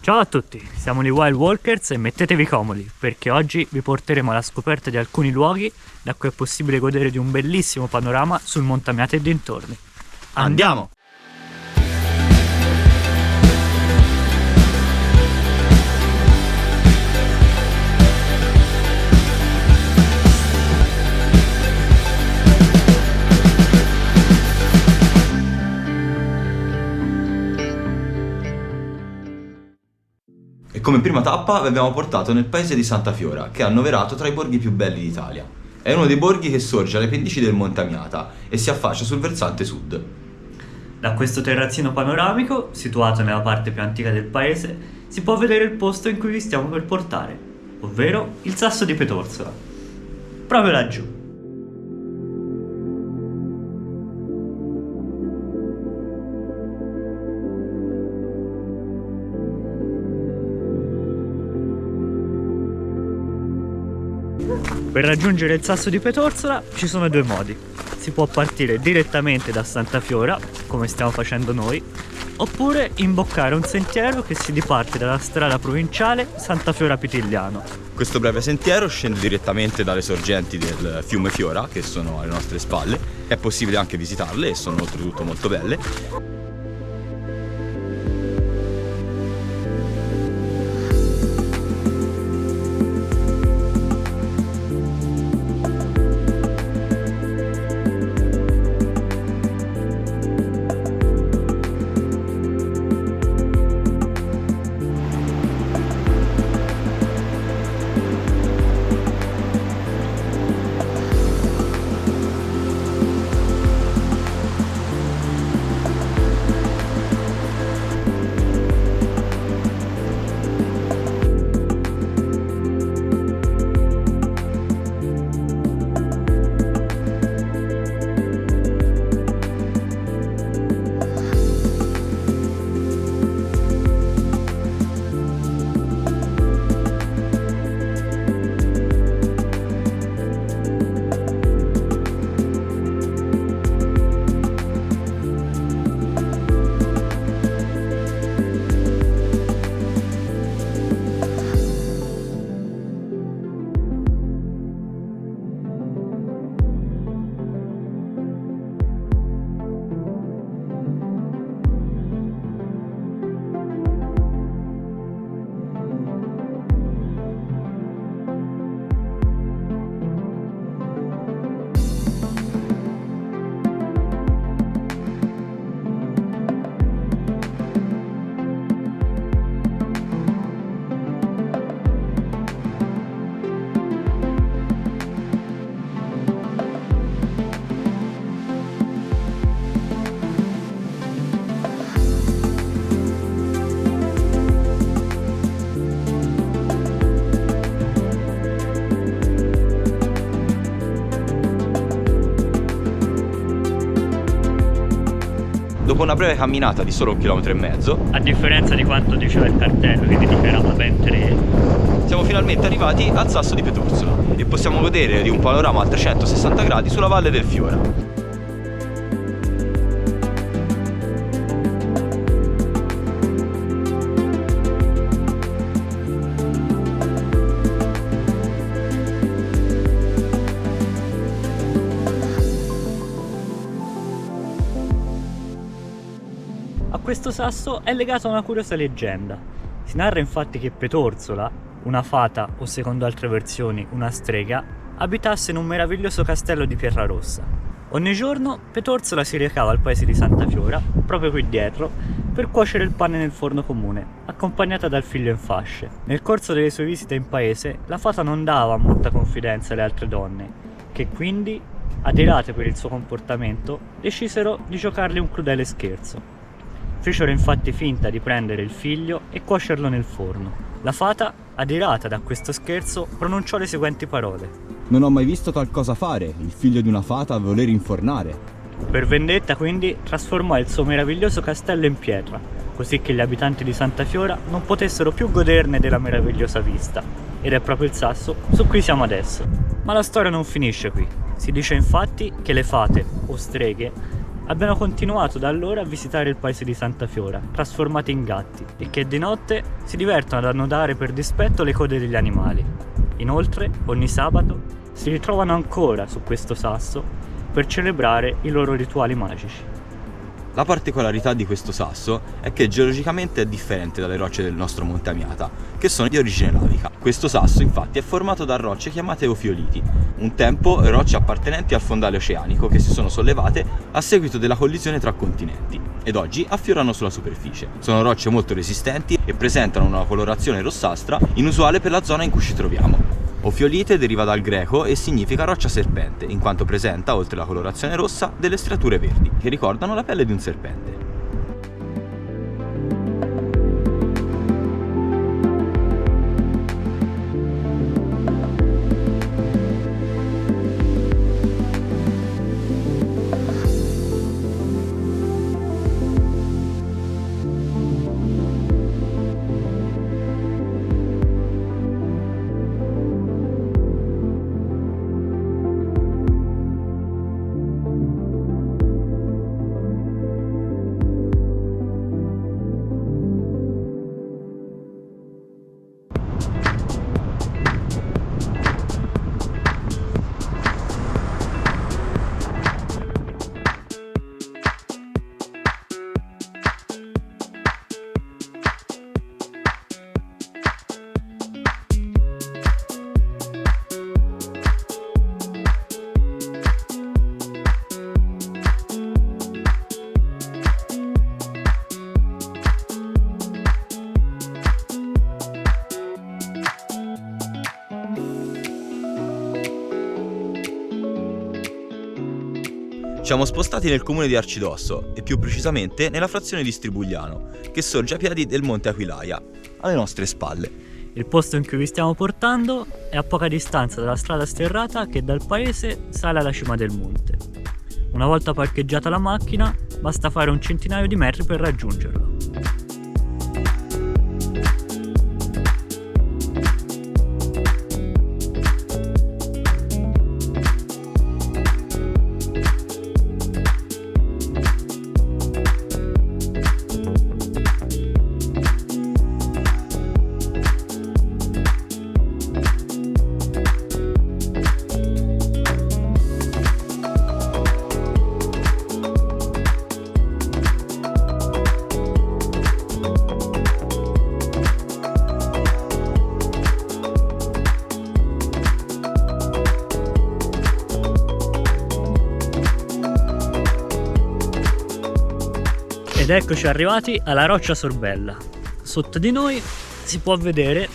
Ciao a tutti, siamo i Wild Walkers e mettetevi comodi perché oggi vi porteremo alla scoperta di alcuni luoghi da cui è possibile godere di un bellissimo panorama sul Montamiate e dintorni. Andiamo! E come prima tappa vi abbiamo portato nel paese di Santa Fiora, che è annoverato tra i borghi più belli d'Italia. È uno dei borghi che sorge alle pendici del Montamiata e si affaccia sul versante sud. Da questo terrazzino panoramico, situato nella parte più antica del paese, si può vedere il posto in cui vi stiamo per portare, ovvero il Sasso di Petorsola. Proprio laggiù. Per raggiungere il Sasso di Petorsola ci sono due modi. Si può partire direttamente da Santa Fiora, come stiamo facendo noi, oppure imboccare un sentiero che si diparte dalla strada provinciale Santa Fiora Pitigliano. Questo breve sentiero scende direttamente dalle sorgenti del fiume Fiora, che sono alle nostre spalle. È possibile anche visitarle e sono oltretutto molto belle. Dopo una breve camminata di solo 1,5 km, A differenza di quanto diceva il cartello, che ne dichiarava ben 3, siamo finalmente arrivati al Sasso di Petorsola e possiamo godere di un panorama a 360 gradi sulla valle del Fiora. a questo sasso è legata una curiosa leggenda. Si narra infatti che Petorsola, una fata o secondo altre versioni una strega, abitasse in un meraviglioso castello di pietra rossa. Ogni giorno Petorsola si recava al paese di Santa Fiora, proprio qui dietro, per cuocere il pane nel forno comune, accompagnata dal figlio in fasce. Nel corso delle sue visite in paese, la fata non dava molta confidenza alle altre donne, che quindi, adirate per il suo comportamento, decisero di giocarle un crudele scherzo. Fecero infatti finta di prendere il figlio e cuocerlo nel forno. La fata, adirata da questo scherzo, pronunciò le seguenti parole: Non ho mai visto tal cosa fare, il figlio di una fata a voler infornare. Per vendetta quindi trasformò il suo meraviglioso castello in pietra, così che gli abitanti di Santa Fiora non potessero più goderne della meravigliosa vista. Ed è proprio il sasso su cui siamo adesso. Ma la storia non finisce qui. Si dice infatti che le fate, o streghe, abbiano continuato da allora a visitare il paese di Santa Fiora, trasformati in gatti, e che di notte si divertono ad annodare per dispetto le code degli animali. Inoltre, ogni sabato si ritrovano ancora su questo sasso per celebrare i loro rituali magici. La particolarità di questo sasso è che geologicamente è differente dalle rocce del nostro Monte Amiata, che sono di origine lavica. Questo sasso infatti è formato da rocce chiamate ofioliti, un tempo rocce appartenenti al fondale oceanico che si sono sollevate a seguito della collisione tra continenti ed oggi affiorano sulla superficie. Sono rocce molto resistenti e presentano una colorazione rossastra inusuale per la zona in cui ci troviamo. Ofiolite deriva dal greco e significa roccia serpente, in quanto presenta, oltre alla colorazione rossa, delle striature verdi, che ricordano la pelle di un serpente. Ci siamo spostati nel comune di Arcidosso e più precisamente nella frazione di Stribugliano, che sorge a piedi del monte Aquilaia, alle nostre spalle. Il posto in cui vi stiamo portando è a poca distanza dalla strada sterrata che dal paese sale alla cima del monte. Una volta parcheggiata la macchina, basta fare un centinaio di metri per raggiungerlo. Ed eccoci arrivati alla Roccia Sorbella. Sotto di noi si può vedere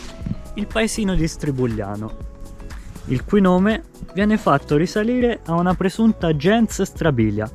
il paesino di Stribugliano, il cui nome viene fatto risalire a una presunta gens Strabilia,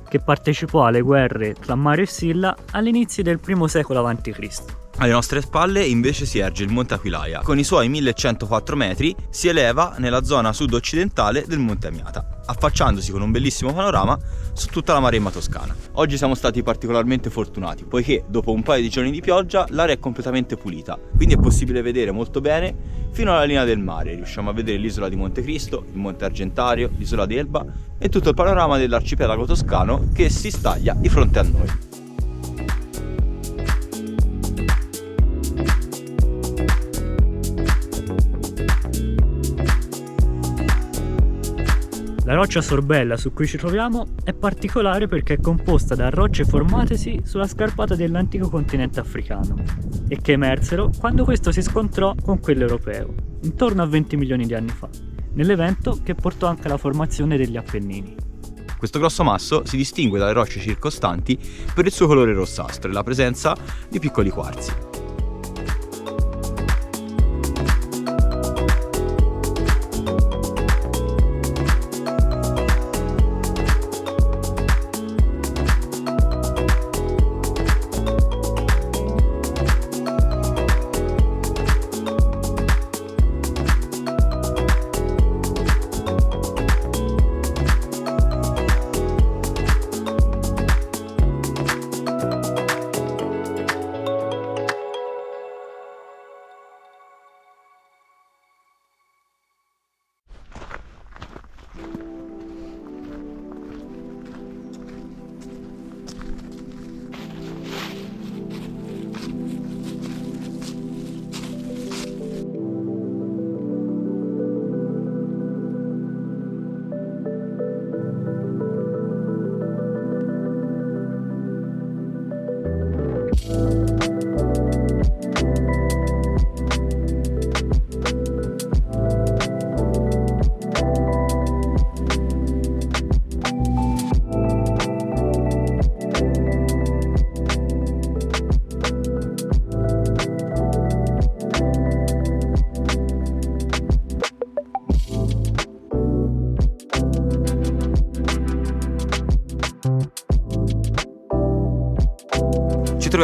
che partecipò alle guerre tra Mario e Silla all'inizio del I secolo a.C. Alle nostre spalle invece si erge il monte Aquilaia. Con i suoi 1104 metri si eleva nella zona sud-occidentale del monte Amiata, affacciandosi con un bellissimo panorama su tutta la Maremma toscana. Oggi siamo stati particolarmente fortunati, poiché dopo un paio di giorni di pioggia l'aria è completamente pulita, quindi è possibile vedere molto bene fino alla linea del mare. Riusciamo a vedere l'isola di Montecristo, il monte Argentario, l'isola di Elba e tutto il panorama dell'arcipelago toscano che si staglia di fronte a noi. La roccia Sorbella su cui ci troviamo è particolare perché è composta da rocce formatesi sulla scarpata dell'antico continente africano e che emersero quando questo si scontrò con quello europeo, intorno a 20 milioni di anni fa, nell'evento che portò anche alla formazione degli Appennini. Questo grosso masso si distingue dalle rocce circostanti per il suo colore rossastro e la presenza di piccoli quarzi.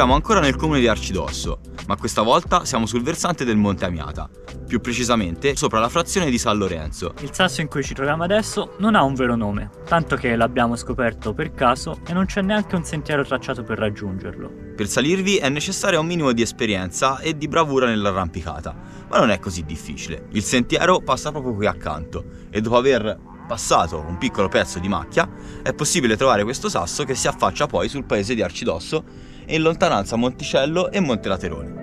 troviamo ancora nel comune di Arcidosso, ma questa volta siamo sul versante del Monte Amiata, più precisamente sopra la frazione di San Lorenzo. Il sasso in cui ci troviamo adesso non ha un vero nome, tanto che l'abbiamo scoperto per caso e non c'è neanche un sentiero tracciato per raggiungerlo. Per salirvi è necessaria un minimo di esperienza e di bravura nell'arrampicata, ma non è così difficile. Il sentiero passa proprio qui accanto e dopo aver passato un piccolo pezzo di macchia è possibile trovare questo sasso che si affaccia poi sul paese di Arcidosso e in lontananza Monticello e Monte Laterone.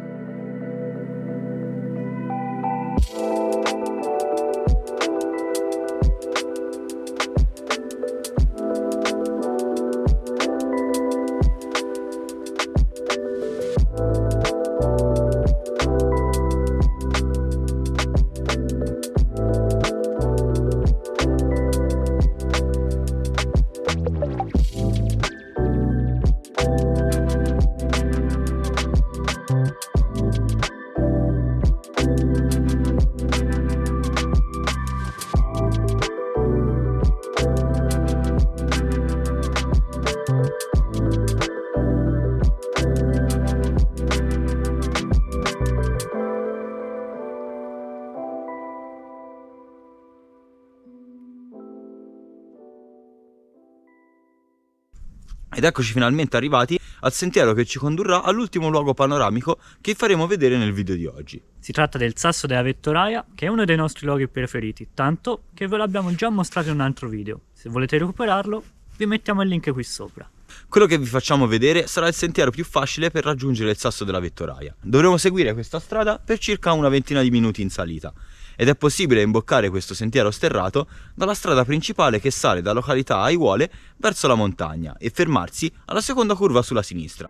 Ed eccoci finalmente arrivati al sentiero che ci condurrà all'ultimo luogo panoramico che faremo vedere nel video di oggi. Si tratta del Sasso della Vettoraia, che è uno dei nostri luoghi preferiti, tanto che ve l'abbiamo già mostrato in un altro video. Se volete recuperarlo, vi mettiamo il link qui sopra. Quello che vi facciamo vedere sarà il sentiero più facile per raggiungere il Sasso della Vettoraia. Dovremo seguire questa strada per circa una ventina di minuti in salita ed è possibile imboccare questo sentiero sterrato dalla strada principale che sale da località Aiuole verso la montagna e fermarsi alla seconda curva sulla sinistra.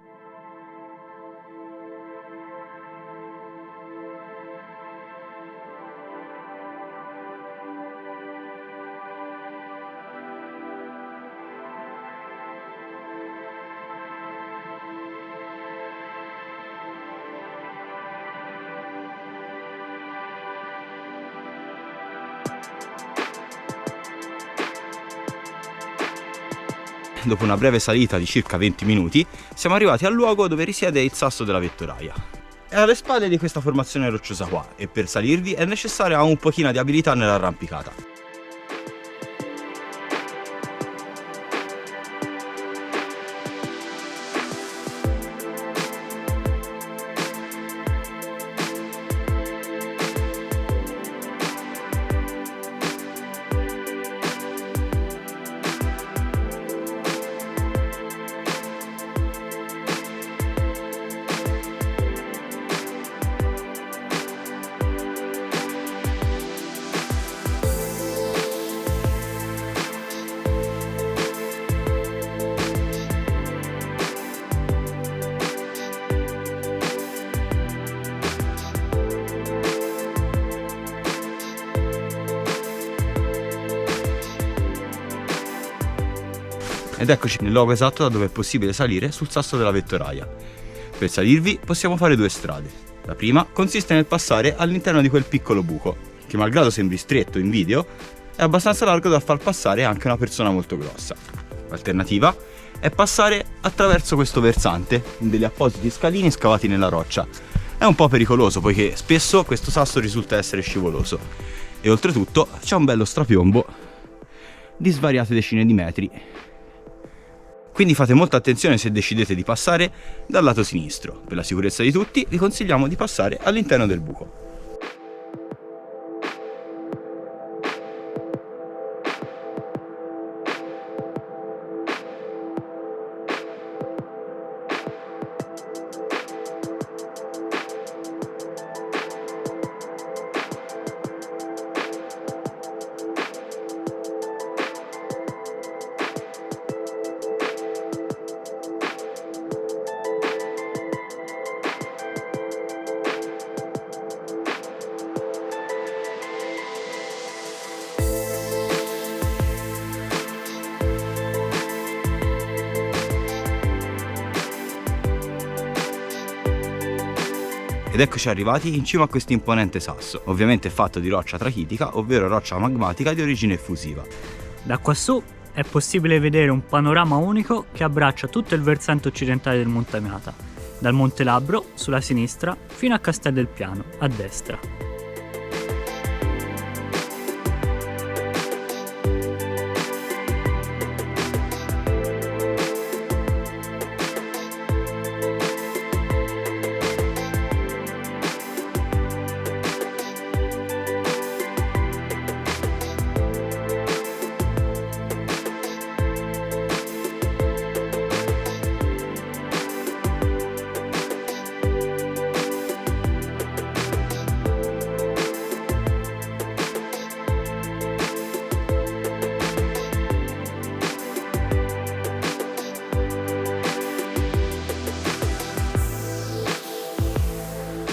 Dopo una breve salita di circa 20 minuti, siamo arrivati al luogo dove risiede il Sasso della Vettoraia. È alle spalle di questa formazione rocciosa qua e per salirvi è necessaria un pochino di abilità nell'arrampicata. Ed eccoci nel luogo esatto da dove è possibile salire sul Sasso della Vettoraia. Per salirvi possiamo fare due strade. La prima consiste nel passare all'interno di quel piccolo buco, che malgrado sembri stretto in video, è abbastanza largo da far passare anche una persona molto grossa. L'alternativa è passare attraverso questo versante, in degli appositi scalini scavati nella roccia. È un po' pericoloso poiché spesso questo sasso risulta essere scivoloso e oltretutto c'è un bello strapiombo di svariate decine di metri. Quindi fate molta attenzione se decidete di passare dal lato sinistro. Per la sicurezza di tutti vi consigliamo di passare all'interno del buco. Ed eccoci arrivati in cima a questo imponente sasso, ovviamente fatto di roccia trachitica, ovvero roccia magmatica di origine effusiva. Da quassù è possibile vedere un panorama unico che abbraccia tutto il versante occidentale del Monte Amiata dal Monte Labbro sulla sinistra fino a Castel del Piano a destra.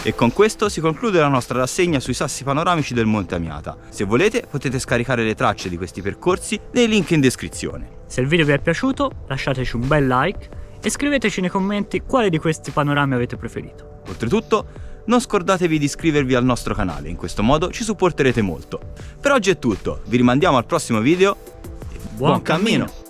E con questo si conclude la nostra rassegna sui sassi panoramici del Monte Amiata. Se volete potete scaricare le tracce di questi percorsi nei link in descrizione. Se il video vi è piaciuto lasciateci un bel like e scriveteci nei commenti quale di questi panorami avete preferito. Oltretutto, non scordatevi di iscrivervi al nostro canale, in questo modo ci supporterete molto. Per oggi è tutto, vi rimandiamo al prossimo video e buon cammino!